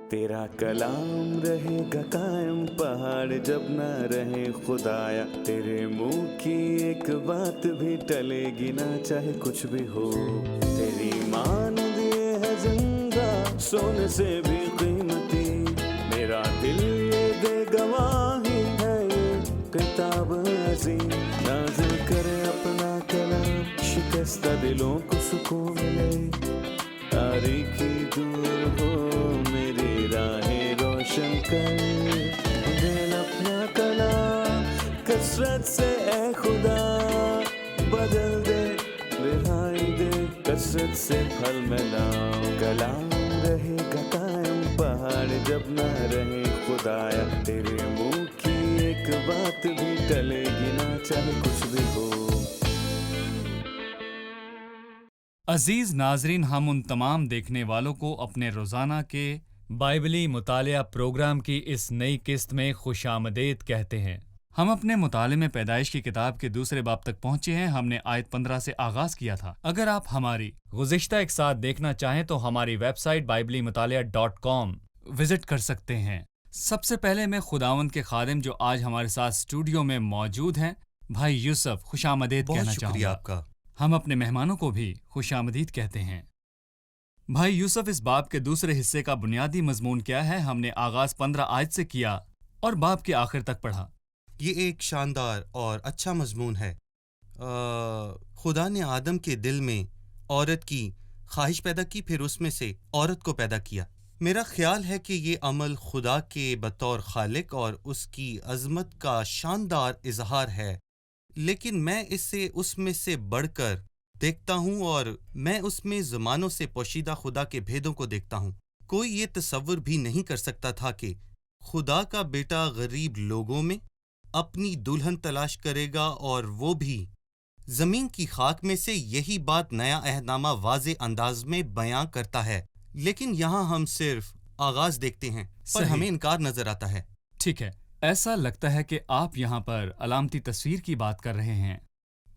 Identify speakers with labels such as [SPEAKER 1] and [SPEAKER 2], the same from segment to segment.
[SPEAKER 1] तेरा कलाम रहेगा कायम पहाड़ जब ना रहे खुदाया, तेरे मुंह की एक बात भी टलेगी ना चाहे कुछ भी हो। तेरी मान दिए है जिंदा सोने से भी कीमती, मेरा दिल ये दे गवाही है ये किताब अजीम। नाज़िल करे अपना कलाम, शिकस्ता दिलों को सुकून मिले, तारीखी दूर हो मेरी राहें रोशन कर। दिल अपना कलाम कसरत से ए खुदा बदल दे, रिहाई दे कसरत से फल मिलाओ। कलाम रहेगा कायम पहाड़ जब ना रहे खुदाया, तेरे मुंह की एक बात भी टलेगी ना चाहे कुछ भी हो।
[SPEAKER 2] अजीज नाजरीन, हम उन तमाम देखने वालों को अपने रोज़ाना के बाइबली मुतालिया प्रोग्राम की इस नई किस्त में खुशामदीद कहते हैं। हम अपने मुताले में पैदाइश की किताब के दूसरे बाब तक पहुंचे हैं। हमने आयत 15 से आगाज किया था। अगर आप हमारी गुज़िश्ता एक साथ देखना चाहें तो हमारी वेबसाइट biblemutalaya.com विजिट कर सकते हैं। सबसे पहले मैं खुदावंद के खादिम जो आज हमारे साथ स्टूडियो में मौजूद हैं, भाई यूसुफ, खुशामदीद कहना चाहूँगा।
[SPEAKER 3] आपका
[SPEAKER 2] हम अपने मेहमानों को भी खुशामदीद कहते हैं। भाई यूसुफ, इस बाब के दूसरे हिस्से का बुनियादी मजमून क्या है? हमने आगाज 15 आयत से किया और बाब के आखिर तक पढ़ा।
[SPEAKER 3] ये एक शानदार और अच्छा मजमून है। खुदा ने आदम के दिल में औरत की ख्वाहिश पैदा की, फिर उसमें से औरत को पैदा किया। मेरा ख्याल है कि ये अमल खुदा के बतौर खालिक और उसकी अजमत का शानदार इजहार है, लेकिन मैं इसे उसमें से बढ़कर देखता हूँ और मैं उसमें ज़मानों से पोशीदा खुदा के भेदों को देखता हूँ। कोई ये तसव्वुर भी नहीं कर सकता था कि खुदा का बेटा गरीब लोगों में अपनी दुल्हन तलाश करेगा, और वो भी ज़मीन की खाक में से। यही बात नया अहदनामा वाज़े अंदाज में बयां करता है, लेकिन यहाँ हम सिर्फ आगाज देखते हैं, पर
[SPEAKER 2] सही।
[SPEAKER 3] हमें इनकार नजर आता है।
[SPEAKER 2] ठीक है, ऐसा लगता है कि आप यहाँ पर अलामती तस्वीर की बात कर रहे हैं,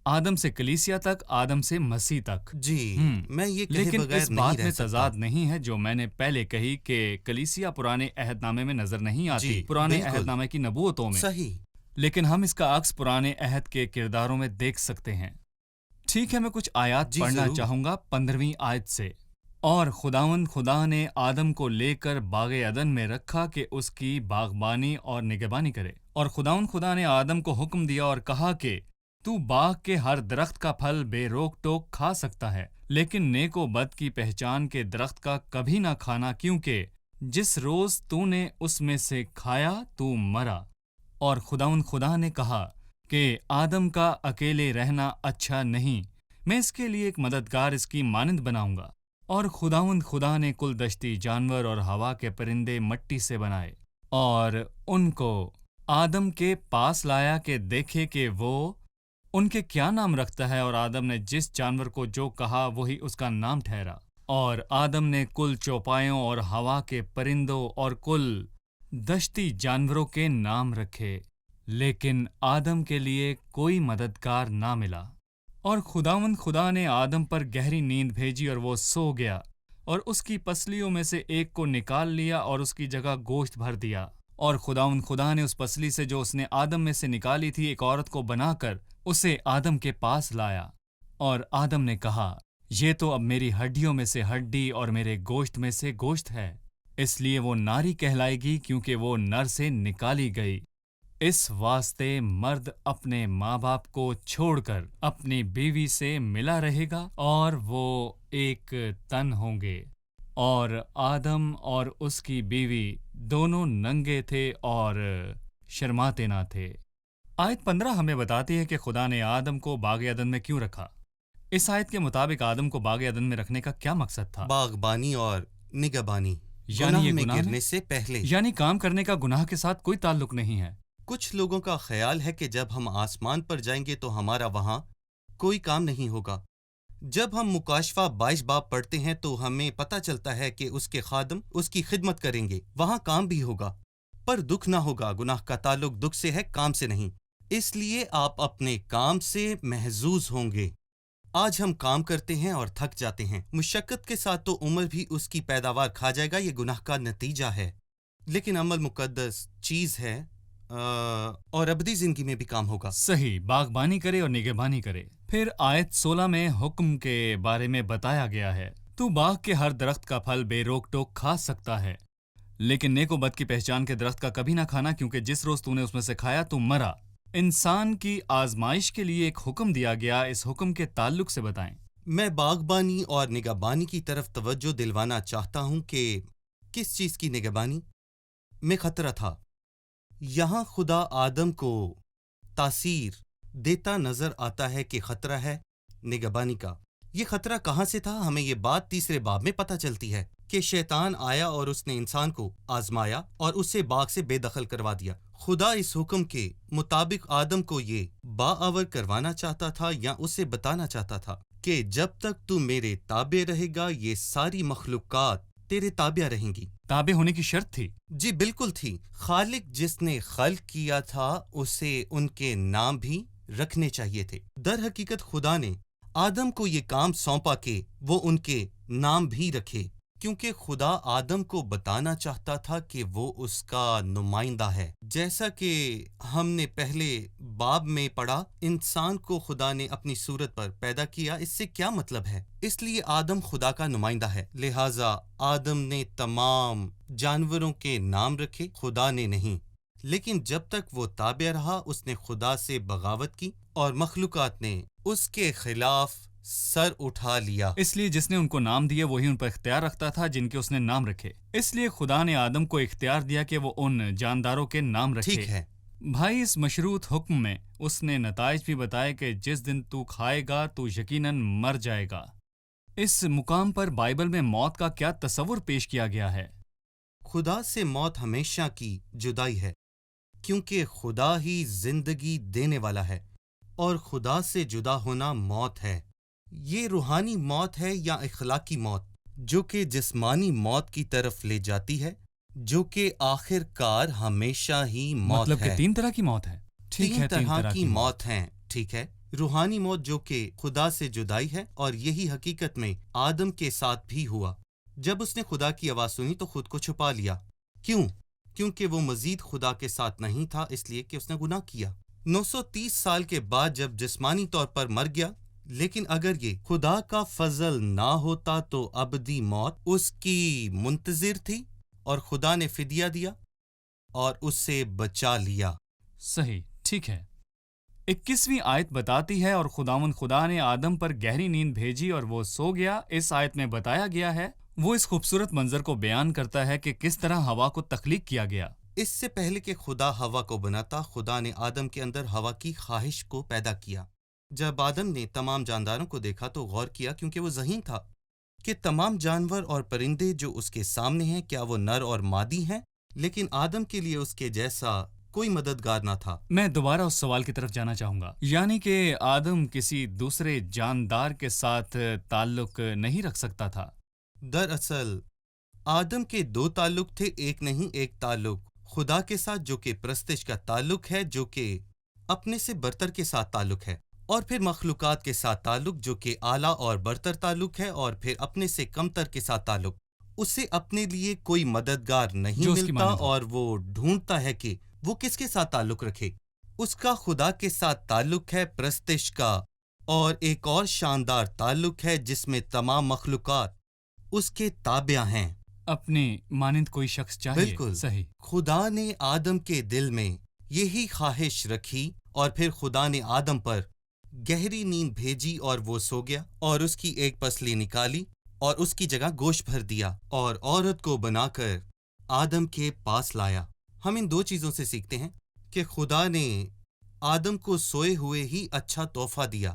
[SPEAKER 2] आदम से कलीसिया तक, आदम से मसीह तक।
[SPEAKER 3] जी, मैं ये कहे
[SPEAKER 2] लेकिन
[SPEAKER 3] बगैर
[SPEAKER 2] इस
[SPEAKER 3] नहीं
[SPEAKER 2] बात
[SPEAKER 3] रह
[SPEAKER 2] में
[SPEAKER 3] सकता।
[SPEAKER 2] तजाद नहीं है जो मैंने पहले कही कि कलीसिया पुराने अहदनामे में नजर नहीं आती,
[SPEAKER 3] जी,
[SPEAKER 2] पुराने
[SPEAKER 3] बिल्कुल।
[SPEAKER 2] अहदनामे की नबूवतों में।
[SPEAKER 3] सही।
[SPEAKER 2] लेकिन हम इसका अक्स पुराने अहद के किरदारों में देख सकते हैं। ठीक है, मैं कुछ आयत
[SPEAKER 3] जी,
[SPEAKER 2] पढ़ना
[SPEAKER 3] जरूर।
[SPEAKER 2] चाहूंगा 15वीं आयत से। और खुदावंद खुदा ने आदम को लेकर बागे अदन में रखा कि उसकी बागबानी और निगहबानी करे। और खुदावंद खुदा ने आदम को हुक्म दिया और कहा कि तू बाग के हर दरख्त का फल बेरोक टोक खा सकता है, लेकिन नेक व बद की पहचान के दरख्त का कभी ना खाना, क्योंकि जिस रोज तूने उसमें से खाया तू मरा। और खुदावंद खुदा ने कहा कि आदम का अकेले रहना अच्छा नहीं, मैं इसके लिए एक मददगार इसकी मानंद बनाऊंगा। और खुदावंद खुदा ने कुल दश्ती जानवर और हवा के परिंदे मट्टी से बनाए और उनको आदम के पास लाया कि देखे कि वो उनके क्या नाम रखता है। और आदम ने जिस जानवर को जो कहा वही उसका नाम ठहरा। और आदम ने कुल चौपायों और हवा के परिंदों और कुल दश्ती जानवरों के नाम रखे, लेकिन आदम के लिए कोई मददगार ना मिला। और खुदावंद खुदा ने आदम पर गहरी नींद भेजी और वो सो गया, और उसकी पसलियों में से एक को निकाल लिया और उसकी जगह गोश्त भर दिया। और खुदावंद खुदा ने उस पसली से जो उसने आदम में से निकाली थी एक औरत को बनाकर उसे आदम के पास लाया। और आदम ने कहा, ये तो अब मेरी हड्डियों में से हड्डी और मेरे गोश्त में से गोश्त है, इसलिए वो नारी कहलाएगी क्योंकि वो नर से निकाली गई। इस वास्ते मर्द अपने माँ बाप को छोड़कर अपनी बीवी से मिला रहेगा और वो एक तन होंगे। और आदम और उसकी बीवी दोनों नंगे थे और शर्माते ना थे। आयत 15 हमें बताती है कि खुदा ने आदम को बाग अदन में क्यों रखा। इस आयत के मुताबिक आदम को बाग अदन में रखने का क्या मकसद था?
[SPEAKER 3] बागबानी और निगहबानी,
[SPEAKER 2] यानी ये
[SPEAKER 3] गुनाह में
[SPEAKER 2] गुनाह
[SPEAKER 3] गिरने से पहले।
[SPEAKER 2] यानी काम करने का गुनाह के साथ कोई ताल्लुक नहीं है।
[SPEAKER 3] कुछ लोगों का ख्याल है कि जब हम आसमान पर जाएंगे तो हमारा वहां कोई काम नहीं होगा। जब हम मुकाशफा 22 बाब पढ़ते हैं तो हमें पता चलता है कि उसके खादम उसकी खिदमत करेंगे, वहां काम भी होगा, पर दुख ना होगा। गुनाह का ताल्लुक दुख से है, काम से नहीं। इसलिए आप अपने काम से महजूज होंगे। آج ہم کام کرتے ہیں اور تھک جاتے ہیں، مشقت کے ساتھ تو عمر بھی اس کی پیداوار کھا جائے گا، یہ گناہ کا نتیجہ ہے، لیکن عمل مقدس چیز ہے اور ابدی زندگی میں بھی کام ہوگا۔
[SPEAKER 2] صحیح، باغبانی کرے اور نگہبانی کرے۔ پھر آیت 16 میں حکم کے بارے میں بتایا گیا ہے، تو باغ کے ہر درخت کا پھل بے روک ٹوک کھا سکتا ہے، لیکن نیک و بد کی پہچان کے درخت کا کبھی نہ کھانا، کیونکہ جس روز تو نے اس میں سے کھایا تو مرا۔ انسان کی آزمائش کے لیے ایک حکم دیا گیا، اس حکم کے تعلق سے بتائیں۔
[SPEAKER 3] میں باغبانی اور نگہبانی کی طرف توجہ دلوانا چاہتا ہوں کہ کس چیز کی نگہبانی میں خطرہ تھا۔ یہاں خدا آدم کو تاثیر دیتا نظر آتا ہے کہ خطرہ ہے نگہبانی کا۔ یہ خطرہ کہاں سے تھا؟ ہمیں یہ بات تیسرے باب میں پتہ چلتی ہے کہ شیطان آیا اور اس نے انسان کو آزمایا اور اسے باغ سے بے دخل کروا دیا۔ خدا اس حکم کے مطابق آدم کو یہ باآور کروانا چاہتا تھا یا اسے بتانا چاہتا تھا کہ جب تک تو میرے تابع رہے گا یہ ساری مخلوقات تیرے تابع رہیں گی۔
[SPEAKER 2] تابع ہونے کی شرط تھی۔
[SPEAKER 3] جی بالکل تھی۔ خالق جس نے خلق کیا تھا اسے ان کے نام بھی رکھنے چاہیے تھے۔ در حقیقت خدا نے آدم کو یہ کام سونپا کہ وہ ان کے نام بھی رکھے، کیونکہ خدا آدم کو بتانا چاہتا تھا کہ وہ اس کا نمائندہ ہے۔ جیسا کہ ہم نے پہلے باب میں پڑھا، انسان کو خدا نے اپنی صورت پر پیدا کیا۔ اس سے کیا مطلب ہے؟ اس لیے آدم خدا کا نمائندہ ہے، لہٰذا آدم نے تمام جانوروں کے نام رکھے، خدا نے نہیں۔ لیکن جب تک وہ تابع رہا اس نے خدا سے بغاوت کی اور مخلوقات نے اس کے خلاف سر اٹھا لیا۔
[SPEAKER 2] اس لیے جس نے ان کو نام دیے وہی ان پر اختیار رکھتا تھا جن کے اس نے نام رکھے۔ اس لیے خدا نے آدم کو اختیار دیا کہ وہ ان جانداروں کے نام رکھے۔
[SPEAKER 3] ٹھیک ہے۔
[SPEAKER 2] بھائی، اس مشروط حکم میں اس نے نتائج بھی بتائے کہ جس دن تو کھائے گا تو یقیناً مر جائے گا۔ اس مقام پر بائبل میں موت کا کیا تصور پیش کیا گیا ہے؟
[SPEAKER 3] خدا سے موت ہمیشہ کی جدائی ہے، کیونکہ خدا ہی زندگی دینے والا ہے اور خدا سے جدا ہونا موت ہے۔ یہ روحانی موت ہے یا اخلاقی موت، جو کہ جسمانی موت کی طرف لے جاتی ہے، جو کہ آخر کار ہمیشہ ہی موت
[SPEAKER 2] مطلب
[SPEAKER 3] ہے۔
[SPEAKER 2] کہ 3 طرح کی موت ہے۔ ٹھیک ہے، 3
[SPEAKER 3] طرح کی موت ہیں، ٹھیک ہے۔ روحانی موت جو کہ خدا سے جدائی ہے، اور یہی حقیقت میں آدم کے ساتھ بھی ہوا۔ جب اس نے خدا کی آواز سنی تو خود کو چھپا لیا۔ کیوں؟ کیونکہ وہ مزید خدا کے ساتھ نہیں تھا، اس لیے کہ اس نے گناہ کیا۔ 930 سال کے بعد جب جسمانی طور پر مر گیا، لیکن اگر یہ خدا کا فضل نہ ہوتا تو ابدی موت اس کی منتظر تھی، اور خدا نے فدیہ دیا اور اس سے بچا لیا۔
[SPEAKER 2] صحیح، ٹھیک ہے۔ 21ویں آیت بتاتی ہے، اور خداوند خدا نے آدم پر گہری نیند بھیجی اور وہ سو گیا۔ اس آیت میں بتایا گیا ہے، وہ اس خوبصورت منظر کو بیان کرتا ہے کہ کس طرح ہوا کو تخلیق کیا گیا۔
[SPEAKER 3] اس سے پہلے کہ خدا ہوا کو بناتا، خدا نے آدم کے اندر ہوا کی خواہش کو پیدا کیا۔ جب آدم نے تمام جانداروں کو دیکھا تو غور کیا، کیونکہ وہ ذہین تھا، کہ تمام جانور اور پرندے جو اس کے سامنے ہیں کیا وہ نر اور مادی ہیں، لیکن آدم کے لیے اس کے جیسا کوئی مددگار نہ تھا۔
[SPEAKER 2] میں دوبارہ اس سوال کی طرف جانا چاہوں گا، یعنی کہ آدم کسی دوسرے جاندار کے ساتھ تعلق نہیں رکھ سکتا تھا؟
[SPEAKER 3] دراصل آدم کے 2 تعلق تھے، ایک نہیں، ایک تعلق خدا کے ساتھ جو کہ پرستش کا تعلق ہے، جو کہ اپنے سے برتر کے ساتھ تعلق ہے، اور پھر مخلوقات کے ساتھ تعلق جو کہ اعلیٰ اور برتر تعلق ہے، اور پھر اپنے سے کمتر کے ساتھ تعلق۔ اسے اپنے لیے کوئی مددگار نہیں
[SPEAKER 2] جو اس کی
[SPEAKER 3] ملتا،
[SPEAKER 2] مانند ہو۔
[SPEAKER 3] اور وہ ڈھونڈتا ہے کہ وہ کس کے ساتھ تعلق رکھے۔ اس کا خدا کے ساتھ تعلق ہے پرستش کا، اور ایک اور شاندار تعلق ہے جس میں تمام مخلوقات اس کے تابع ہیں۔
[SPEAKER 2] اپنی مانند کوئی شخص چاہیے۔
[SPEAKER 3] بالکل
[SPEAKER 2] صحیح۔
[SPEAKER 3] خدا نے آدم کے دل میں یہی خواہش رکھی، اور پھر خدا نے آدم پر گہری نیند بھیجی اور وہ سو گیا، اور اس کی ایک پسلی نکالی اور اس کی جگہ گوشت بھر دیا اور عورت کو بنا کر آدم کے پاس لایا۔ ہم ان 2 چیزوں سے سیکھتے ہیں کہ خدا نے آدم کو سوئے ہوئے ہی اچھا تحفہ دیا۔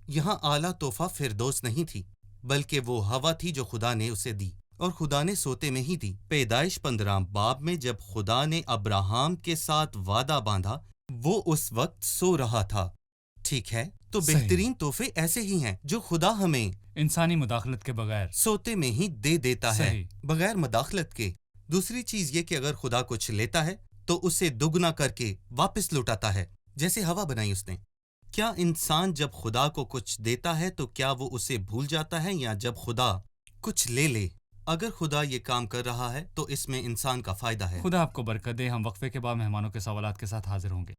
[SPEAKER 3] یہاں اعلیٰ تحفہ فردوس نہیں تھی، بلکہ وہ ہوا تھی جو خدا نے اسے دی، اور خدا نے سوتے میں ہی دی۔ پیدائش 15 باب میں جب خدا نے ابراہم کے ساتھ وعدہ باندھا، وہ اس وقت سو رہا تھا۔ ٹھیک ہے، تو
[SPEAKER 2] صحیح۔
[SPEAKER 3] بہترین تحفے ایسے ہی ہیں جو خدا ہمیں
[SPEAKER 2] انسانی مداخلت کے بغیر۔
[SPEAKER 3] سوتے میں ہی دے دیتا ہے،
[SPEAKER 2] صحیح۔
[SPEAKER 3] بغیر مداخلت کے۔ دوسری چیز یہ کہ اگر خدا کچھ لیتا ہے تو اسے دگنا کر کے واپس لوٹاتا ہے، جیسے ہوا بنائی اس نے۔ کیا انسان جب خدا کو کچھ دیتا ہے تو کیا وہ اسے بھول جاتا ہے یا جب خدا کچھ لے لے؟ اگر خدا یہ کام کر رہا ہے تو اس میں انسان کا فائدہ ہے۔
[SPEAKER 2] خدا آپ کو برکت دے۔ ہم وقفے کے بعد مہمانوں کے سوالات کے ساتھ حاضر ہوں گے۔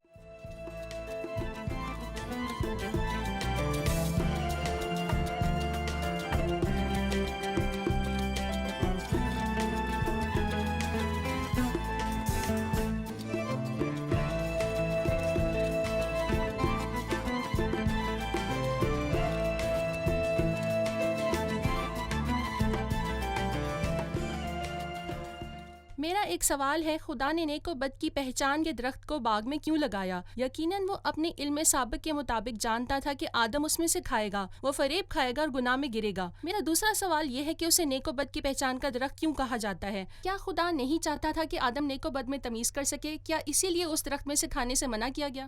[SPEAKER 4] میرا ایک سوال ہے، خدا نے نیک و بد کی پہچان کے درخت کو باغ میں کیوں لگایا؟ یقیناً وہ اپنے علم سابق کے مطابق جانتا تھا کہ آدم اس میں سے کھائے گا، وہ فریب کھائے گا اور گناہ میں گرے گا۔ میرا دوسرا سوال یہ ہے کہ اسے نیک و بد کی پہچان کا درخت کیوں کہا جاتا ہے؟ کیا خدا نہیں چاہتا تھا کہ آدم نیک و بد میں تمیز کر سکے؟ کیا اسی لیے اس درخت میں سے کھانے سے منع کیا گیا؟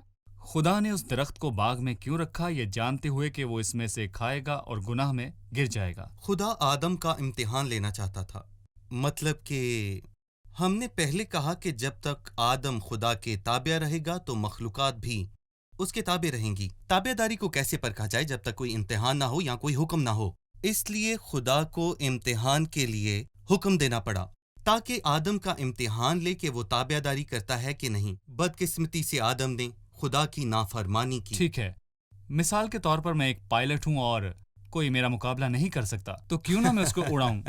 [SPEAKER 2] خدا نے اس درخت کو باغ میں کیوں رکھا، یہ جانتے ہوئے کہ وہ اس میں سے کھائے گا اور گناہ میں گر جائے گا۔
[SPEAKER 3] خدا آدم کا امتحان لینا چاہتا تھا۔ مطلب کہ ہم نے پہلے کہا کہ جب تک آدم خدا کے تابع رہے گا تو مخلوقات بھی اس کے تابع رہیں گی۔ تابع داری کو کیسے پرکھا جائے جب تک کوئی امتحان نہ ہو یا کوئی حکم نہ ہو؟ اس لیے خدا کو امتحان کے لیے حکم دینا پڑا تاکہ آدم کا امتحان لے کہ وہ تابع داری کرتا ہے کہ نہیں۔ بدقسمتی سے آدم نے خدا کی نافرمانی کی۔
[SPEAKER 2] ٹھیک ہے، مثال کے طور پر میں ایک پائلٹ ہوں اور کوئی میرا مقابلہ نہیں کر سکتا، تو کیوں نہ میں اس کو اڑاؤں؟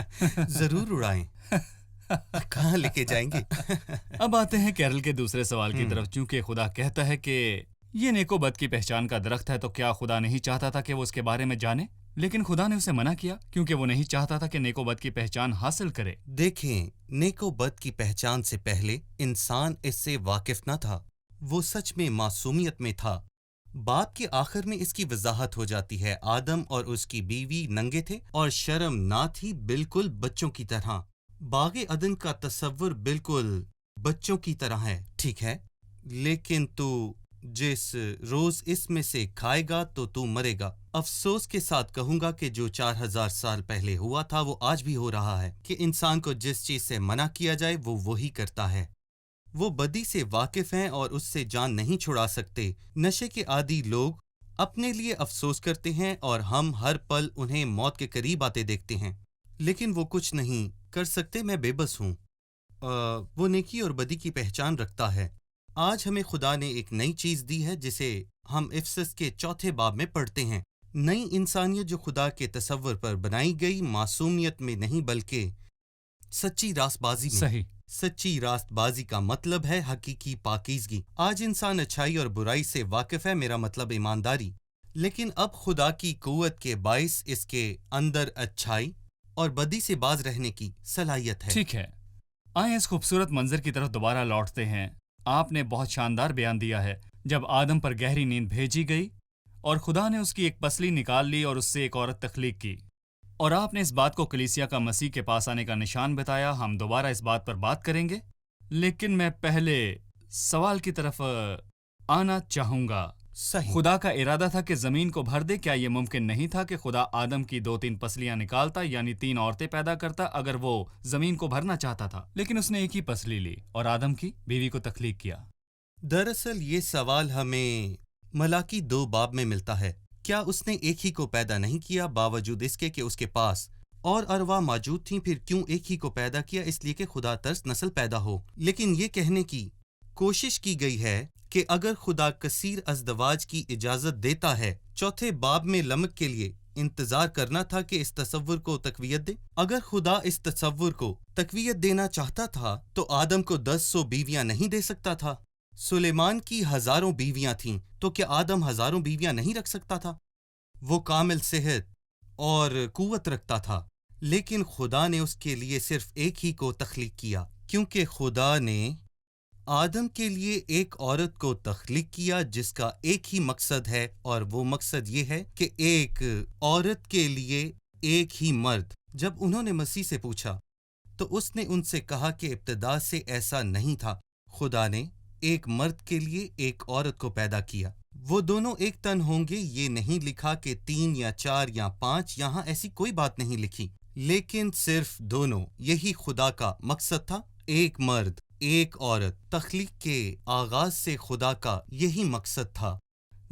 [SPEAKER 3] ضرور اڑائیں۔ کہاں لے کے جائیں گے؟
[SPEAKER 2] اب آتے ہیں کیرل کے دوسرے سوال کی طرف۔ چونکہ خدا کہتا ہے کہ یہ نیک و بد کی پہچان کا درخت ہے، تو کیا خدا نہیں چاہتا تھا کہ وہ اس کے بارے میں جانے؟ لیکن خدا نے اسے منع کیا کیونکہ وہ نہیں چاہتا تھا کہ نیک و بد کی پہچان حاصل کرے۔
[SPEAKER 3] دیکھیں، نیک و بد کی پہچان سے پہلے انسان اس سے واقف نہ تھا، وہ سچ میں معصومیت میں تھا۔ بات کے آخر میں اس کی وضاحت ہو جاتی ہے۔ آدم اور اس کی بیوی ننگے تھے اور شرم نہ تھی، بالکل بچوں کی طرح۔ باغ عدن کا تصور بالکل بچوں کی طرح ہے، ٹھیک ہے؟ لیکن تو جس روز اس میں سے کھائے گا تو مرے گا۔ افسوس کے ساتھ کہوں گا کہ جو 4000 سال پہلے ہوا تھا وہ آج بھی ہو رہا ہے، کہ انسان کو جس چیز سے منع کیا جائے وہ وہی کرتا ہے۔ وہ بدی سے واقف ہیں اور اس سے جان نہیں چھڑا سکتے۔ نشے کے عادی لوگ اپنے لیے افسوس کرتے ہیں اور ہم ہر پل انہیں موت کے قریب آتے دیکھتے ہیں، لیکن وہ کچھ نہیں کر سکتے۔ میں بے بس ہوں۔ وہ نیکی اور بدی کی پہچان رکھتا ہے۔ آج ہمیں خدا نے ایک نئی چیز دی ہے جسے ہم افسس کے 4 باب میں پڑھتے ہیں۔ نئی انسانیت جو خدا کے تصور پر بنائی گئی، معصومیت میں نہیں بلکہ سچی راست بازی میں۔
[SPEAKER 2] صحیح۔
[SPEAKER 3] سچی راست بازی کا مطلب ہے حقیقی پاکیزگی۔ آج انسان اچھائی اور برائی سے واقف ہے، میرا مطلب ایمانداری، لیکن اب خدا کی قوت کے باعث اس کے اندر اچھائی اور بدی سے باز رہنے کی صلاحیت ہے۔
[SPEAKER 2] ٹھیک ہے، آئیں اس خوبصورت منظر کی طرف دوبارہ لوٹتے ہیں۔ آپ نے بہت شاندار بیان دیا ہے۔ جب آدم پر گہری نیند بھیجی گئی اور خدا نے اس کی ایک پسلی نکال لی اور اس سے ایک عورت تخلیق کی، اور آپ نے اس بات کو کلیسیا کا مسیح کے پاس آنے کا نشان بتایا۔ ہم دوبارہ اس بات پر بات کریں گے، لیکن میں پہلے سوال کی طرف آنا چاہوں گا۔
[SPEAKER 3] صحیح۔
[SPEAKER 2] خدا کا ارادہ تھا کہ زمین کو بھر دے۔ کیا یہ ممکن نہیں تھا کہ خدا آدم کی 2-3 پسلیاں نکالتا، یعنی 3 عورتیں پیدا کرتا اگر وہ زمین کو بھرنا چاہتا تھا؟ لیکن اس نے ایک ہی پسلی لی اور آدم کی بیوی کو تخلیق کیا۔
[SPEAKER 3] دراصل یہ سوال ہمیں ملاکی 2 باب میں ملتا ہے۔ کیا اس نے ایک ہی کو پیدا نہیں کیا باوجود اس کے کہ اس کے پاس اور ارواح موجود تھیں؟ پھر کیوں ایک ہی کو پیدا کیا؟ اس لیے کہ خدا ترس نسل پیدا ہو۔ لیکن یہ کہنے کی کوشش کی گئی ہے کہ اگر خدا کثیر ازدواج کی اجازت دیتا ہے، 4 باب میں لمک کے لیے انتظار کرنا تھا کہ اس تصور کو تقویت دے۔ اگر خدا اس تصور کو تقویت دینا چاہتا تھا تو آدم کو 100 بیویاں نہیں دے سکتا تھا؟ سلیمان کی 1000 بیویاں تھیں، تو کیا آدم 1000 بیویاں نہیں رکھ سکتا تھا؟ وہ کامل صحت اور قوت رکھتا تھا، لیکن خدا نے اس کے لیے صرف ایک ہی کو تخلیق کیا، کیونکہ خدا نے آدم کے لیے ایک عورت کو تخلیق کیا جس کا ایک ہی مقصد ہے، اور وہ مقصد یہ ہے کہ ایک عورت کے لیے ایک ہی مرد۔ جب انہوں نے مسیح سے پوچھا تو اس نے ان سے کہا کہ ابتدا سے ایسا نہیں تھا، خدا نے ایک مرد کے لیے ایک عورت کو پیدا کیا۔ وہ دونوں ایک تن ہوں گے، یہ نہیں لکھا کہ 3 یا 4 یا 5، یہاں ایسی کوئی بات نہیں لکھی، لیکن صرف دونوں، یہی خدا کا مقصد تھا، ایک مرد ایک عورت۔ تخلیق کے آغاز سے خدا کا یہی مقصد تھا۔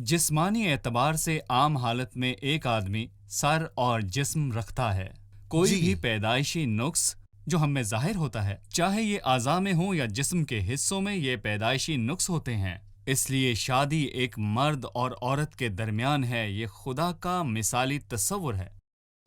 [SPEAKER 2] जिस्मानी एतबार से आम हालत में एक आदमी सर और जिस्म रखता है। कोई
[SPEAKER 3] जी।
[SPEAKER 2] भी पैदाइशी नुक्स जो हम में जाहिर होता है, चाहे ये आज़ा में हो या जिस्म के हिस्सों में, ये पैदाइशी नुक्स होते हैं। इसलिए शादी एक मर्द और औरत के दरमियान है, ये खुदा का मिसाली तस्वुर है।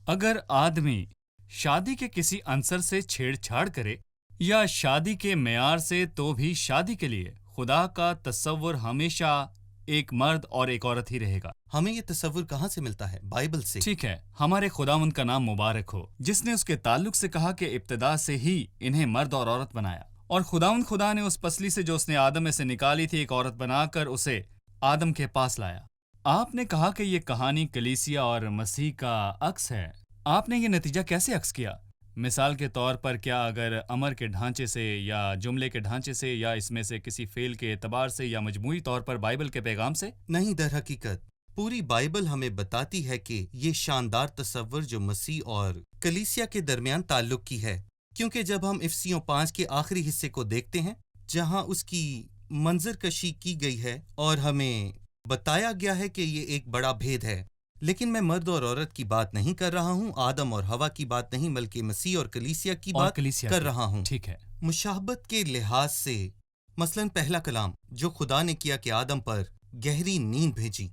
[SPEAKER 2] अगर आदमी शादी के किसी अंसर से छेड़छाड़ करे या शादी के मेयार से, तो भी शादी के लिए खुदा का तस्वुर हमेशा एक मर्द और एक औरत ही रहेगा।
[SPEAKER 3] हमें ये तस्वुर कहाँ से मिलता है? बाइबल से।
[SPEAKER 2] ठीक है, हमारे खुदावंद का नाम मुबारक हो, जिसने उसके ताल्लुक से कहा कि इब्तिदा से ही इन्हें मर्द और औरत बनाया। और खुदावंद खुदा ने उस पसली से जो उसने आदम में से निकाली थी, एक औरत बनाकर उसे आदम के पास लाया। आपने कहा कि ये कहानी कलीसिया और मसीह का अक्स है। आपने ये नतीजा कैसे अक्स किया? मिसाल के तौर पर, क्या अगर अमर के ढांचे से या जुमले के ढांचे से या इसमें से किसी फेल के एतबार से या मजमूई तौर पर बाइबल के पैगाम से?
[SPEAKER 3] नहीं, दर हकीकत पूरी बाइबल हमें बताती है कि ये शानदार तस्वुर जो मसीह और कलीसिया के दरमियान ताल्लुक की है, क्योंकि जब हम इफिसियों 5 के आखिरी हिस्से को देखते हैं, जहां उसकी मंजर कशी की गई है और हमें बताया गया है कि ये एक बड़ा भेद है। लेकिन मैं मर्द और औरत की बात नहीं कर रहा हूँ, आदम और हवा की बात नहीं, बल्कि मसीह और कलीसिया की बात कर रहा हूँ।
[SPEAKER 2] ठीक है।
[SPEAKER 3] मुशाहबत के लिहाज से, मसलन पहला कलाम जो खुदा ने किया कि आदम पर गहरी नींद भेजी,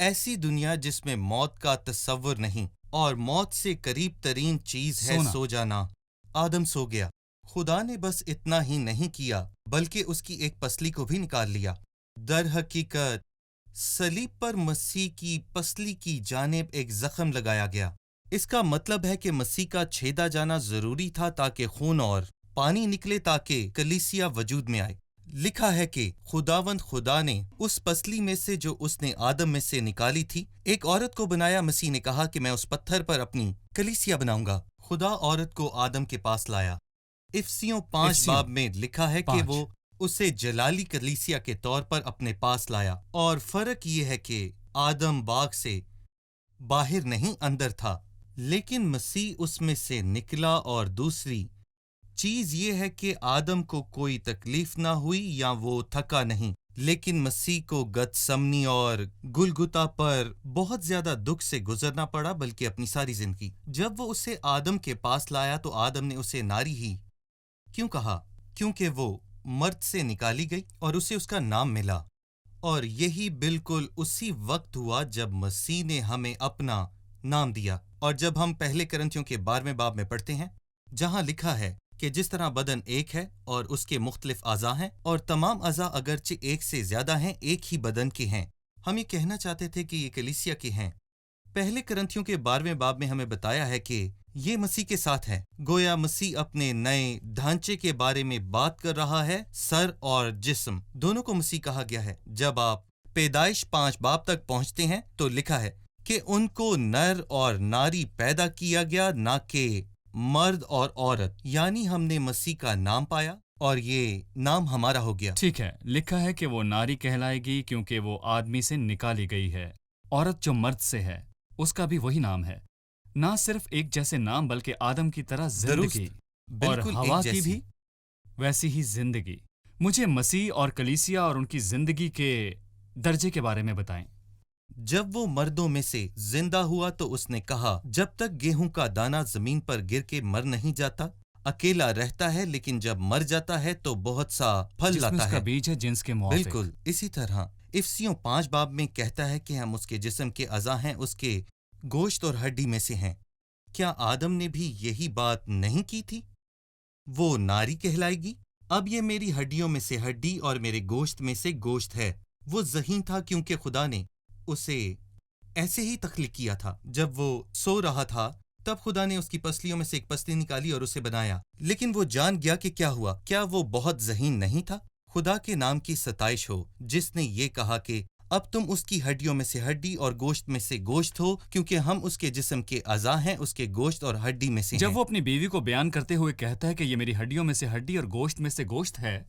[SPEAKER 3] ऐसी दुनिया जिसमें मौत का तस्वुर नहीं और मौत से करीब तरीन चीज है सो जाना। आदम सो गया। खुदा ने बस इतना ही नहीं किया, बल्कि उसकी एक पसली को भी निकाल लिया। दर हकीकत सलीब पर मसीह की पसली की जानिब एक जख्म लगाया गया। इसका मतलब है कि मसीह का छेदा जाना जरूरी था ताकि खून और पानी निकले, ताकि कलीसिया वजूद में आए। लिखा है कि खुदावंद खुदा ने उस पसली में से जो उसने आदम में से निकाली थी, एक औरत को बनाया। मसीह ने कहा कि मैं उस पत्थर पर अपनी कलीसिया बनाऊंगा। खुदा औरत को आदम के पास लाया। इफिसियों 5 बाब में लिखा है कि वो उसे जलाली कलीसिया के तौर पर अपने पास लाया। और फर्क ये है कि आदम बाग से बाहर नहीं अंदर था, लेकिन मसीह उसमें से निकला। और दूसरी चीज ये है कि आदम को कोई तकलीफ ना हुई या वो थका नहीं, लेकिन मसीह को गतसमनी और गुलगुता पर बहुत ज्यादा दुख से गुजरना पड़ा, बल्कि अपनी सारी जिंदगी। जब वो उसे आदम के पास लाया तो आदम ने उसे नारी ही क्यों कहा? क्योंकि वो मर्द से निकाली गई और उसे उसका नाम मिला। और यही बिल्कुल उसी वक्त हुआ जब मसीह ने हमें अपना नाम दिया। और जब हम पहले करंथियों के 12वें बाब में पढ़ते हैं, जहां लिखा है कि जिस तरह बदन एक है और उसके मुख्तलिफ अज़ा हैं, और तमाम अज़ा अगरचे एक से ज्यादा हैं, एक ही बदन के हैं। हम ये कहना चाहते थे कि ये कलीसिया के हैं। पहले करंथियों के 12वें बाब में हमें बताया है कि ये मसीह के साथ है। गोया मसीह अपने नए ढांचे के बारे में बात कर रहा है। सर और जिस्म दोनों को मसीह कहा गया है। जब आप पैदाइश 5 बाब तक पहुंचते हैं तो लिखा है कि उनको नर और नारी पैदा किया गया, ना कि मर्द और औरत। यानी हमने मसीह का नाम पाया और ये नाम हमारा हो गया।
[SPEAKER 2] ठीक है, लिखा है कि वो नारी कहलाएगी क्योंकि वो आदमी से निकाली गई है। औरत जो मर्द से है, उसका भी वही नाम है। ना सिर्फ एक जैसे नाम, बल्कि आदम की तरह जिंदगी, और हवा की भी वैसी ही जिंदगी। मुझे मसीह और कलीसिया और उनकी जिंदगी के दर्जे के बारे में बताएं।
[SPEAKER 3] जब वो मर्दों में से जिंदा हुआ तो उसने कहा, जब तक गेहूं का दाना जमीन पर गिर के मर नहीं जाता, अकेला रहता है, लेकिन जब मर जाता है तो बहुत सा फल लाता
[SPEAKER 2] उसका
[SPEAKER 3] है।
[SPEAKER 2] बीज है जिन्स के मुआफिक।
[SPEAKER 3] बिल्कुल इसी तरह इफिसियों 5 बाब में कहता है कि हम उसके जिस्म के अज़ा हैं, उसके गोश्त और हड्डी में से हैं। क्या आदम ने भी यही बात नहीं की थी? वो नारी कहलाएगी। अब ये मेरी हड्डियों में से हड्डी और मेरे गोश्त में से गोश्त है। वो ज़हीन था क्योंकि खुदा ने उसे ऐसे ही तख्लीक किया था। जब वो सो रहा था तब खुदा ने उसकी पसलियों में से एक पसली निकाली और उसे बनाया। लेकिन वो जान गया कि क्या हुआ। क्या वो बहुत ज़हीन नहीं था? खुदा के नाम की सताइश हो, जिसने ये कहा कि अब तुम उसकी हड्डियों में से हड्डी और गोश्त में से गोश्त हो, क्योंकि हम उसके जिस्म के अज़ा हैं, उसके गोश्त और हड्डी में से हैं।
[SPEAKER 2] जब वो अपनी बीवी को बयान करते हुए कहता है कि ये मेरी हड्डियों में से हड्डी और गोश्त में से गोश्त है,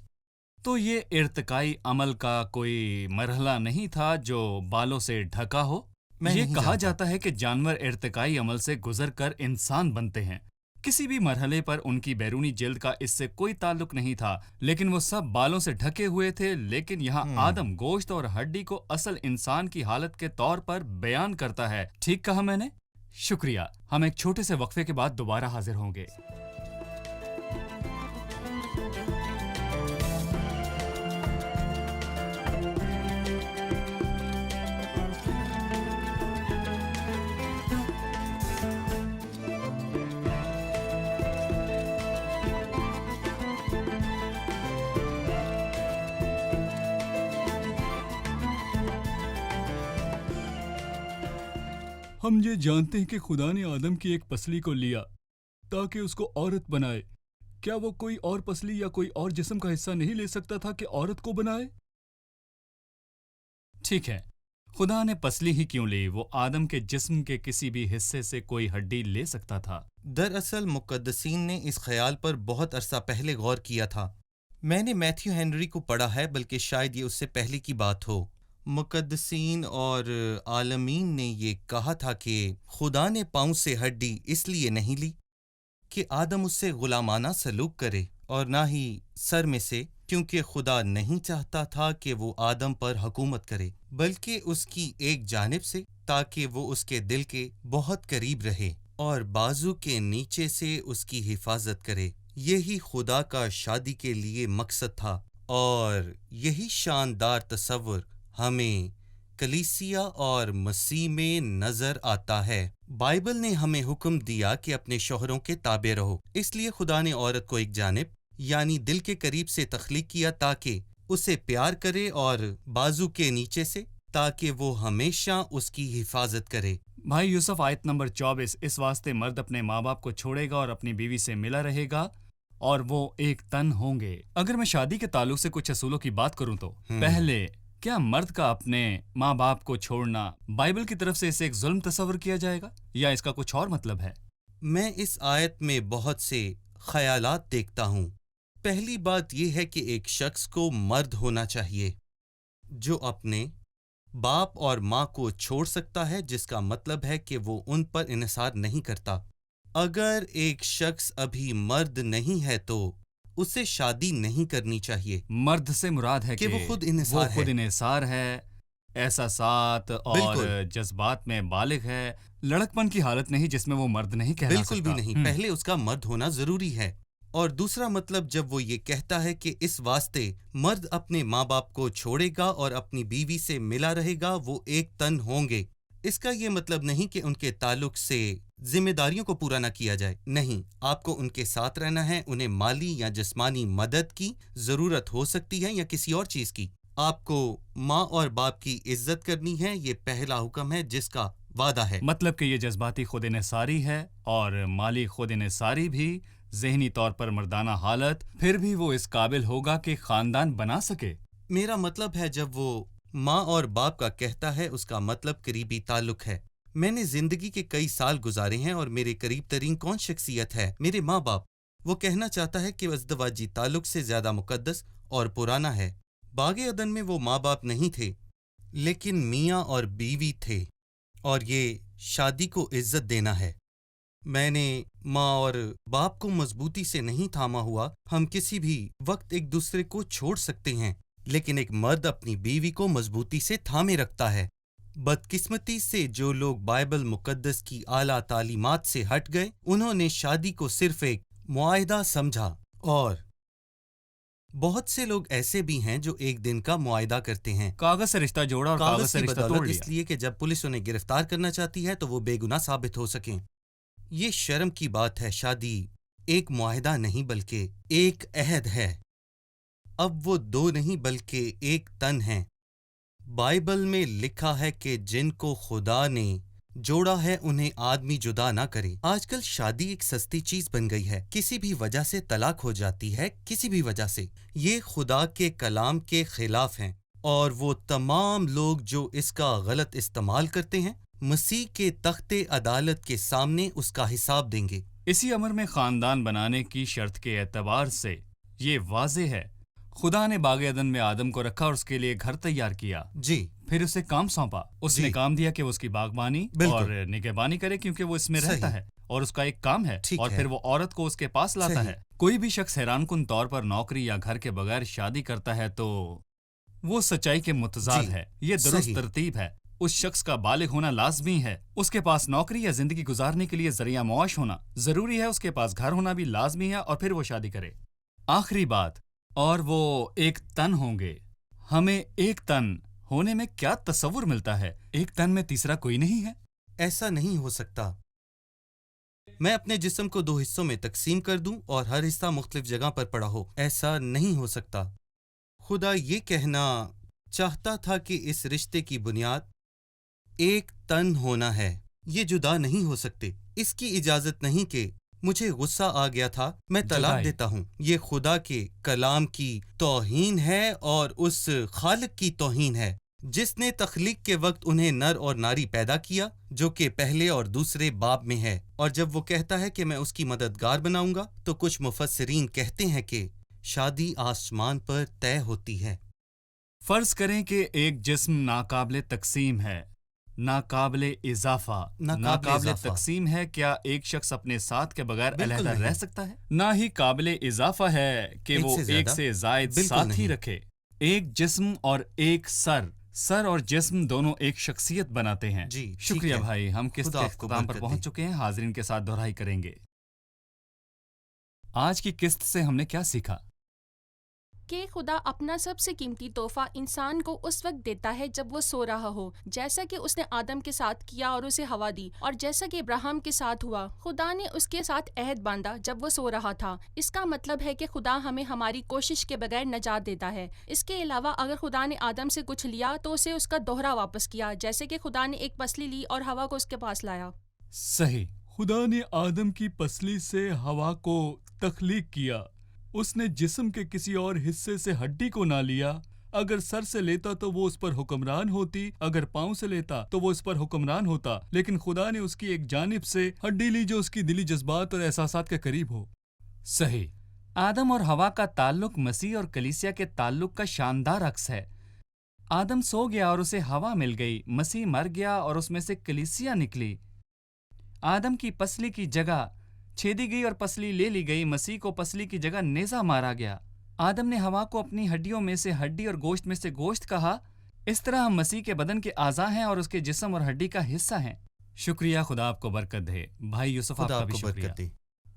[SPEAKER 2] तो ये इर्तिकाई अमल का कोई मरहला नहीं था जो बालों से ढका हो। ये कहा जाता है कि जानवर इर्तिकाई अमल से गुजर कर इंसान बनते हैं, किसी भी मरहले पर उनकी बैरूनी जिल्द का इससे कोई ताल्लुक नहीं था, लेकिन वो सब बालों से ढके हुए थे। लेकिन यहाँ आदम गोश्त और हड्डी को असल इंसान की हालत के तौर पर बयान करता है। ठीक कहा मैंने? शुक्रिया। हम एक छोटे से वक्फे के बाद दोबारा हाजिर होंगे। हम ये जानते हैं कि खुदा ने आदम की एक पसली को लिया ताकि उसको औरत बनाए। क्या वो कोई और पसली या कोई और जिस्म का हिस्सा नहीं ले सकता था कि औरत को बनाए? ठीक है, खुदा ने पसली ही क्यों ली? वो आदम के जिस्म के किसी भी हिस्से से कोई हड्डी ले सकता था।
[SPEAKER 3] दरअसल मुक़द्दसीन ने इस ख्याल पर बहुत अरसा पहले गौर किया था। मैंने मैथ्यू हेनरी को पढ़ा है, बल्कि शायद ये उससे पहले की बात हो। मुक़द्दसीन और आलमीन ने ये कहा था कि खुदा ने पाँव से हड्डी इसलिए नहीं ली कि आदम उससे गुलामाना सलूक करे, और ना ही सर में से, क्योंकि खुदा नहीं चाहता था कि वो आदम पर हुकूमत करे, बल्कि उसकी एक जानिब से, ताकि वो उसके दिल के बहुत करीब रहे, और बाजू के नीचे से उसकी हिफाजत करे। यही खुदा का शादी के लिए मकसद था, और यही शानदार तसव्वुर हमें कलीसिया और मसीह में नजर आता है। बाइबल ने हमें हुक्म दिया कि अपने शौहरों के ताबे रहो। इसलिए खुदा ने औरत को एक जानिब यानी दिल के करीब से तख्लीक किया, ताकि उसे प्यार करे, और बाजू के नीचे से, ताकि वो हमेशा उसकी हिफाजत करे।
[SPEAKER 2] भाई यूसुफ, आयत नंबर 24, इस वास्ते मर्द अपने माँ बाप को छोड़ेगा और अपनी बीवी से मिला रहेगा और वो एक तन होंगे। अगर मैं शादी के ताल्लुक से कुछ असूलों की बात करूं तो पहले, क्या मर्द का अपने माँ बाप को छोड़ना बाइबल की तरफ से इसे एक जुल्म तस्वर किया जाएगा, या इसका कुछ और मतलब है?
[SPEAKER 3] मैं इस आयत में बहुत से ख्यालात देखता हूँ। पहली बात यह है कि एक शख्स को मर्द होना चाहिए जो अपने बाप और माँ को छोड़ सकता है, जिसका मतलब है कि वो उन पर इन्हिसार नहीं करता। अगर एक शख्स अभी मर्द नहीं है तो उसे शादी नहीं करनी चाहिए।
[SPEAKER 2] मर्द से मुराद है कि
[SPEAKER 3] वो खुद इन्हिसार
[SPEAKER 2] है, एहसासात और जज्बात में बालिग है, लड़कपन की हालत नहीं जिसमें वो मर्द नहीं कहला सकता।
[SPEAKER 3] बिल्कुल भी नहीं। पहले उसका मर्द होना जरूरी है। और दूसरा मतलब, जब वो ये कहता है कि इस वास्ते मर्द अपने माँ बाप को छोड़ेगा और अपनी बीवी से मिला रहेगा, वो एक तन होंगे, इसका ये मतलब नहीं कि उनके ताल्लुक से जिम्मेदारियों को पूरा न किया जाए। नहीं, आपको उनके साथ रहना है। उन्हें माली या जिस्मानी मदद की जरूरत हो सकती है या किसी और चीज की। आपको माँ और बाप की इज्जत करनी है। ये पहला हुक्म है जिसका वादा है।
[SPEAKER 2] मतलब कि ये जज्बाती खुद इन्हिसारी है और माली खुद इन्हिसारी भी, ज़हनी तौर पर मर्दाना हालत, फिर भी वो इस काबिल होगा कि खानदान बना सके।
[SPEAKER 3] मेरा मतलब है, जब वो माँ और बाप का कहता है, उसका मतलब करीबी ताल्लुक है। मैंने जिंदगी के कई साल गुजारे हैं और मेरे करीब तरीन कौन शख्सियत है? मेरे माँ बाप। वो कहना चाहता है कि अज़दवाजी ताल्लुक से ज्यादा मुकद्दस और पुराना है। बागे अदन में वो माँ बाप नहीं थे, लेकिन मियाँ और बीवी थे, और ये शादी को इज्जत देना है। मैंने माँ और बाप को मजबूती से नहीं थामा हुआ। हम किसी भी वक्त एक दूसरे को छोड़ सकते हैं, लेकिन एक मर्द अपनी बीवी को मजबूती से थामे रखता है। बदकिस्मती से जो लोग बाइबल मुकद्दस की आला तालीमात से हट गए, उन्होंने शादी को सिर्फ एक मुआहिदा समझा। और बहुत से लोग ऐसे भी हैं जो एक दिन का मुआहिदा करते हैं,
[SPEAKER 2] कागज से रिश्ता जोड़ा और कागज से रिश्ता तोड़ लिया,
[SPEAKER 3] इसलिए कि जब पुलिस उन्हें गिरफ्तार करना चाहती है तो वो बेगुनाह साबित हो सकें। ये शर्म की बात है। शादी एक मुआहिदा नहीं बल्कि एक अहद है। अब वो दो नहीं बल्कि एक तन है। बाइबल में लिखा है कि जिनको खुदा ने जोड़ा है उन्हें आदमी जुदा ना करे। आजकल शादी एक सस्ती चीज बन गई है। किसी भी वजह से तलाक हो जाती है, किसी भी वजह से। ये खुदा के कलाम के खिलाफ हैं, और वो तमाम लोग जो इसका गलत इस्तेमाल करते हैं, मसीह के तख्ते अदालत के सामने उसका हिसाब देंगे।
[SPEAKER 2] इसी अमर में खानदान बनाने की शर्त के एतबार से ये वाज़े है, खुदा ने बागे अदन में आदम को रखा और उसके लिए घर तैयार किया।
[SPEAKER 3] जी।
[SPEAKER 2] फिर उसे काम सौंपा। उसने काम दिया कि वो उसकी बागबानी और निगहबानी करे, क्योंकि वो इसमें रहता है, اور اس کا ایک کام ہے
[SPEAKER 3] ٹھیک
[SPEAKER 2] اور
[SPEAKER 3] ہے۔
[SPEAKER 2] پھر وہ عورت کو اس کے پاس لاتا
[SPEAKER 3] صحیح۔
[SPEAKER 2] ہے۔ کوئی بھی شخص حیران کن طور پر نوکری یا گھر کے بغیر شادی کرتا ہے تو وہ سچائی کے متضاد
[SPEAKER 3] جی،
[SPEAKER 2] ہے۔ یہ درست
[SPEAKER 3] صحیح۔
[SPEAKER 2] ترتیب ہے۔ اس شخص کا بالغ ہونا لازمی ہے، اس کے پاس نوکری یا زندگی گزارنے کے لیے ذریعہ معاش ہونا ضروری ہے، اس کے پاس گھر ہونا بھی لازمی ہے اور پھر وہ شادی کرے۔ آخری بات، اور وہ ایک تن ہوں گے۔ ہمیں ایک تن ہونے میں کیا تصور ملتا ہے؟ ایک تن میں تیسرا کوئی نہیں ہے؟
[SPEAKER 3] ایسا نہیں ہو سکتا۔ میں اپنے جسم کو 2 حصوں میں تقسیم کر دوں اور ہر حصہ مختلف جگہ پر پڑا ہو، ایسا نہیں ہو سکتا۔ خدا یہ کہنا چاہتا تھا کہ اس رشتے کی بنیاد ایک تن ہونا ہے، یہ جدا نہیں ہو سکتے۔ اس کی اجازت نہیں کہ مجھے غصہ آ گیا تھا، میں طلاق
[SPEAKER 2] جدائی۔
[SPEAKER 3] دیتا ہوں۔ یہ خدا کے کلام کی توہین ہے اور اس خالق کی توہین ہے جس نے تخلیق کے وقت انہیں نر اور ناری پیدا کیا، جو کہ پہلے اور دوسرے باب میں ہے۔ اور جب وہ کہتا ہے کہ میں اس کی مددگار بناؤں گا، تو کچھ مفسرین کہتے ہیں کہ شادی آسمان پر طے ہوتی ہے۔
[SPEAKER 2] فرض کریں کہ ایک جسم ناقابل تقسیم ہے، ناقابل اضافہ۔ ناقابل
[SPEAKER 3] اضافہ۔
[SPEAKER 2] تقسیم ہے، کیا ایک شخص اپنے ساتھ کے بغیر
[SPEAKER 3] بالکل
[SPEAKER 2] علیحدہ
[SPEAKER 3] نہیں۔
[SPEAKER 2] رہ سکتا ہے؟ نہ ہی قابل اضافہ ہے کہ
[SPEAKER 3] ایک
[SPEAKER 2] وہ
[SPEAKER 3] سے زیادہ؟
[SPEAKER 2] ایک سے زائد
[SPEAKER 3] بالکل
[SPEAKER 2] ساتھی
[SPEAKER 3] نہیں۔
[SPEAKER 2] رکھے۔ ایک جسم اور ایک سر اور جسم دونوں ایک شخصیت بناتے ہیں۔
[SPEAKER 3] جی، ٹھیک
[SPEAKER 2] شکریہ
[SPEAKER 3] ہے۔
[SPEAKER 2] بھائی، ہم قسط
[SPEAKER 3] خدا
[SPEAKER 2] کے
[SPEAKER 3] آپ کو
[SPEAKER 2] اختتام پر
[SPEAKER 3] برکت
[SPEAKER 2] پہنچ
[SPEAKER 3] دے۔
[SPEAKER 2] چکے ہیں، حاضرین کے ساتھ دہرائی کریں گے۔ آج کی قسط سے ہم نے کیا سیکھا؟
[SPEAKER 4] کہ خدا اپنا سب سے قیمتی تحفہ انسان کو اس وقت دیتا ہے جب وہ سو رہا ہو، جیسا کہ اس نے آدم کے ساتھ کیا اور اسے ہوا دی، اور جیسا کہ ابراہیم کے ساتھ ہوا، خدا نے اس کے ساتھ عہد باندھا جب وہ سو رہا تھا۔ اس کا مطلب ہے کہ خدا ہمیں ہماری کوشش کے بغیر نجات دیتا ہے۔ اس کے علاوہ اگر خدا نے آدم سے کچھ لیا تو اسے اس کا دوہرا واپس کیا، جیسے کہ خدا نے ایک پسلی لی اور ہوا کو اس کے پاس لایا۔
[SPEAKER 2] صحیح، خدا نے آدم کی پسلی سے ہوا کو تخلیق کیا۔ اس نے جسم کے کسی اور حصے سے ہڈی کو نہ لیا۔ اگر سر سے لیتا تو وہ اس پر حکمران ہوتی، اگر پاؤں سے لیتا تو وہ اس پر حکمران ہوتا، لیکن خدا نے اس کی ایک جانب سے ہڈی لی جو اس کی دلی جذبات اور احساسات کے قریب ہو۔ صحیح، آدم اور ہوا کا تعلق مسیح اور کلیسیا کے تعلق کا شاندار عکس ہے۔ آدم سو گیا اور اسے ہوا مل گئی، مسیح مر گیا اور اس میں سے کلیسیا نکلی۔ آدم کی پسلی کی جگہ چھیدی گئی اور پسلی لے لی گئی، مسیح کو پسلی کی جگہ نیزہ مارا گیا۔ آدم نے ہوا کو اپنی ہڈیوں میں سے ہڈی اور گوشت میں سے گوشت کہا۔ اس طرح ہم مسیح کے بدن کے اعضاء ہیں اور اس کے جسم اور ہڈی کا حصہ ہیں۔ شکریہ، خدا آپ کو برکت دے۔ بھائی یوسف، آپ
[SPEAKER 3] خدا
[SPEAKER 2] کا
[SPEAKER 3] آپ
[SPEAKER 2] بھی
[SPEAKER 3] کو
[SPEAKER 2] شکریہ۔
[SPEAKER 3] برکت دے۔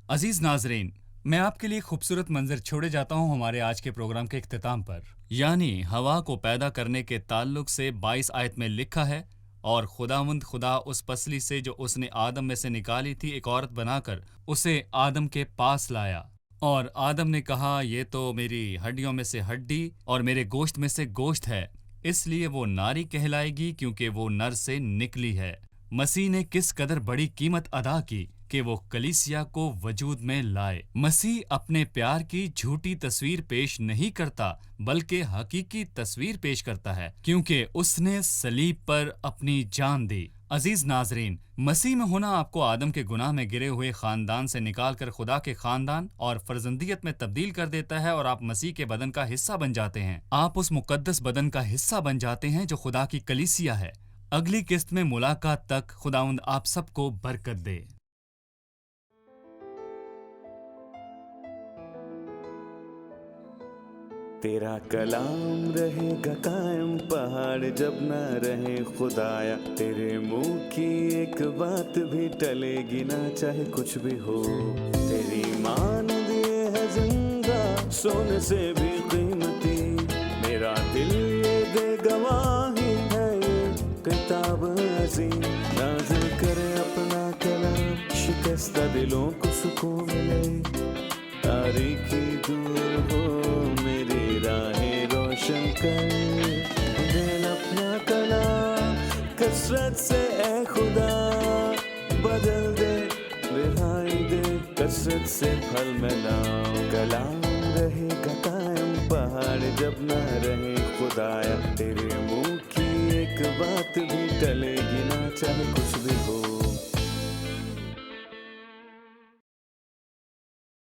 [SPEAKER 2] عزیز ناظرین، میں آپ کے لیے خوبصورت منظر چھوڑے جاتا ہوں ہمارے آج کے پروگرام کے اختتام پر، یعنی ہوا کو پیدا کرنے کے تعلق سے 22 آیت میں لکھا ہے، اور خداوند خدا اس پسلی سے جو اس نے آدم میں سے نکالی تھی ایک عورت بنا کر اسے آدم کے پاس لایا، اور آدم نے کہا یہ تو میری ہڈیوں میں سے ہڈی اور میرے گوشت میں سے گوشت ہے، اس لیے وہ ناری کہلائے گی کیونکہ وہ نر سے نکلی ہے۔ مسیح نے کس قدر بڑی قیمت ادا کی کہ وہ کلیسیا کو وجود میں لائے۔ مسیح اپنے پیار کی جھوٹی تصویر پیش نہیں کرتا بلکہ حقیقی تصویر پیش کرتا ہے، کیونکہ اس نے صلیب پر اپنی جان دی۔ عزیز ناظرین، مسیح میں ہونا آپ کو آدم کے گناہ میں گرے ہوئے خاندان سے نکال کر خدا کے خاندان اور فرزندیت میں تبدیل کر دیتا ہے، اور آپ مسیح کے بدن کا حصہ بن جاتے ہیں۔ آپ اس مقدس بدن کا حصہ بن جاتے ہیں جو خدا کی کلیسیا ہے۔ اگلی قسط میں ملاقات تک خداوند آپ سب کو برکت دے۔
[SPEAKER 1] تیرا کلام رہے گا قائم، پہاڑ جب نہ رہے خدایا، تیرے منہ کی ایک بات بھی ٹلے گی نہ چاہے کچھ بھی ہو، تیری مان دیے ہے زندہ سونے سے بھی قیمتی، میرا دل یہ دے گواہی ہے یہ کتاب عظیم، نازل کرے اپنا کلام، شکستہ دلوں کو سکون ملے، تاریکی دور ہو میری راہیں روشن کر، دل اپنا کلام کثرت سے اے خدا بدل دے، رہائی دے کثرت سے پھل ملاؤ، کلام رہے گا قائم، پہاڑ جب نہ رہے خدایا، تیرے منہ کی ایک بات بھی ٹلے گی نہ چاہے کچھ بھی ہو۔